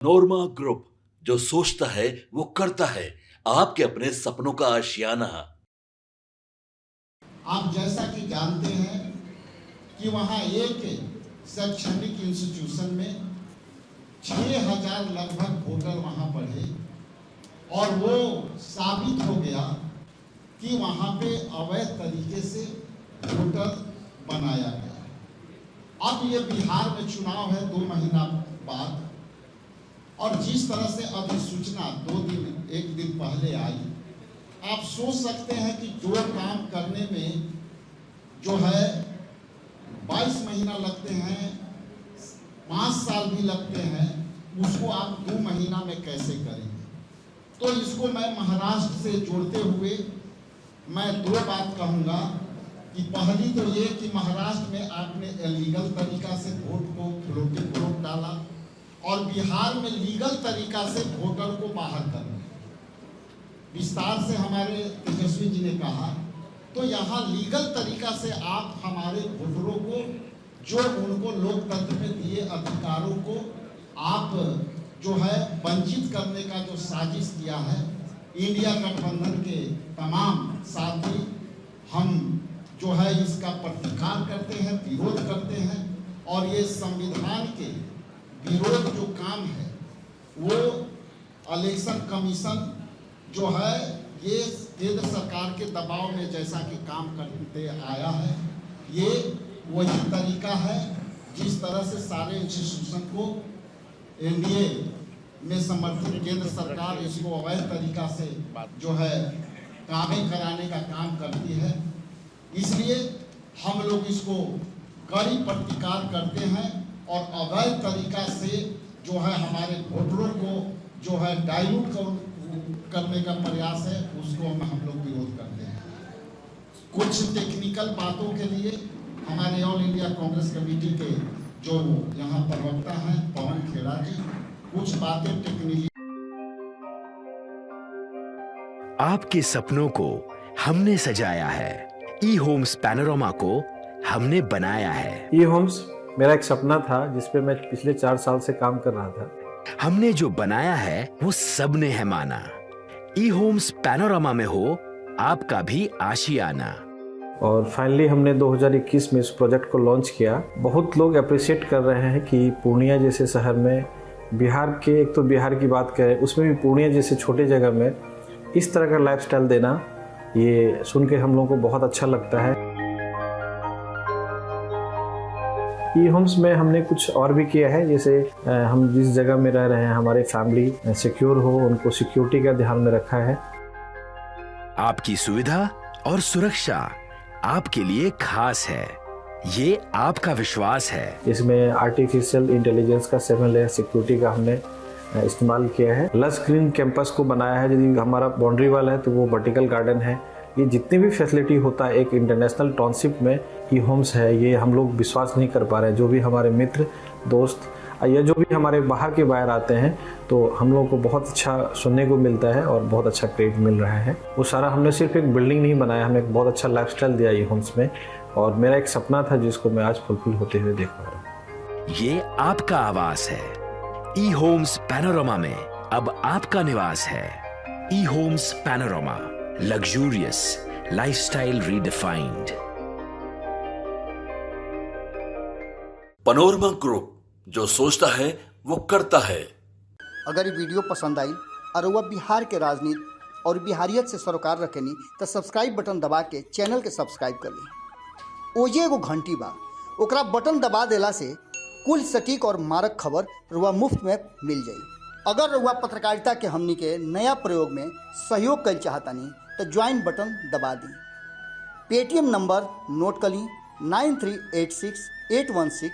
नोरमा group, जो सोचता है वो करता है। आपके अपने सपनों का आशियाना। आप जैसा कि जानते हैं कि वहाँ एक शैक्षणिक इंस्टीट्यूशन में 6000 लगभग वोटर वहाँ पढ़े और वो साबित हो गया कि वहाँ पे अवैध तरीके से वोटर बनाया गया। अब ये बिहार में चुनाव है 2 महीना बाद, और जिस तरह से अधिसूचना 1 दिन पहले आई, आप सोच सकते हैं कि जो काम करने में जो है 22 महीना लगते हैं, 5 साल भी लगते हैं, उसको आप 2 महीना में कैसे करेंगे। तो इसको मैं महाराष्ट्र से जोड़ते हुए मैं 2 बात कहूँगा कि पहली तो ये कि महाराष्ट्र में आपने इलीगल तरीका से वोट को फ्लोटिंग वोट डाला और बिहार में लीगल तरीका से वोटर को बाहर करना। विस्तार से हमारे तेजस्वी जी ने कहा, तो यहाँ लीगल तरीका से आप हमारे वोटरों को, जो उनको लोकतंत्र में दिए अधिकारों को आप जो है वंचित करने का जो साजिश किया है, इंडिया गठबंधन के तमाम साथी हम जो है इसका प्रतिकार करते हैं, विरोध करते हैं। और ये संविधान के विरोध जो काम है वो इलेक्शन कमीशन जो है ये केंद्र सरकार के दबाव में जैसा कि काम करते आया है, ये वही तरीका है जिस तरह से सारे इंस्टीट्यूशन को एनडीए में समर्थित केंद्र सरकार इसको अवैध तरीका से जो है कामें कराने का काम करती है। इसलिए हम लोग इसको कड़ी प्रतिकार करते हैं और अवैध तरीका से जो है हमारे वोटरों को जो है डाइल्यूट करने का प्रयास है, उसको हम लोग विरोध करते हैं। कुछ टेक्निकल बातों के लिए हमारे ऑल इंडिया कांग्रेस कमेटी के जो यहाँ प्रवक्ता हैं पवन खेड़ा जी, कुछ बातें टेक्निकली। आपके सपनों को हमने सजाया है, ई होम्स पैनोरमा को हमने बनाया है। ई होम्स मेरा एक सपना था जिस पे मैं पिछले 4 साल से काम कर रहा था। हमने जो बनाया है वो सबने है माना। ई होम्स पैनोरमा में हो आपका भी आशियाना। और फाइनली हमने 2021 में इस प्रोजेक्ट को लॉन्च किया। बहुत लोग अप्रिशिएट कर रहे हैं कि पूर्णिया जैसे शहर में, बिहार के, एक तो बिहार की बात करें उसमें भी पूर्णिया जैसे छोटे जगह में इस तरह का लाइफस्टाइल देना, ये सुन के हम लोगों को बहुत अच्छा लगता है। ई होम्स में हमने कुछ और भी किया है, जैसे हम जिस जगह में रह रहे हैं हमारे फैमिली सिक्योर हो, उनको सिक्योरिटी का ध्यान में रखा है। आपकी सुविधा और सुरक्षा आपके लिए खास है, ये आपका विश्वास है। इसमें आर्टिफिशियल इंटेलिजेंस का 7 लेयर सिक्योरिटी का हमने इस्तेमाल किया है। लस ग्रीन कैंपस को बनाया है। यदि हमारा बाउंड्री वाल है तो वो वर्टिकल गार्डन है। ये जितनी भी फैसिलिटी होता है एक इंटरनेशनल टाउनशिप में ई होम्स है, ये हम लोग विश्वास नहीं कर पा रहे हैं। जो भी हमारे मित्र दोस्त या जो भी हमारे बाहर के बाहर आते हैं तो हम लोगों को बहुत अच्छा सुनने को मिलता है और बहुत अच्छा क्रेडिट मिल रहा है। वो सारा हमने सिर्फ एक बिल्डिंग नहीं बनाया, हमने एक बहुत अच्छा लाइफस्टाइल दिया ई होम्स में, और मेरा एक सपना था जिसको मैं आज फुलफिल होते हुए देख पा रहा हूँ। ये आपका आवास है। ई होम्स पैनोरमा में अब आपका निवास है। E Homes Panorama, luxurious lifestyle redefined. Panorama Group, जो सोचता है वो करता है। अगर ये वीडियो पसंद आई और वह बिहार के राजनीति और बिहारियत से सरोकार रखेनी तो सब्सक्राइब बटन दबा के चैनल के सब्सक्राइब कर ली। ओजे एगो घंटी बा, ओकरा बटन दबा देला से कुल सटीक और मारक खबर रुआ मुफ्त में मिल जाई। अगर रुआ पत्रकारिता के हमनी के नया प्रयोग में सहयोग कर चाहतानी तो ज्वाइन बटन दबा दी। पेटीएम नंबर नोट कर ली 9386816816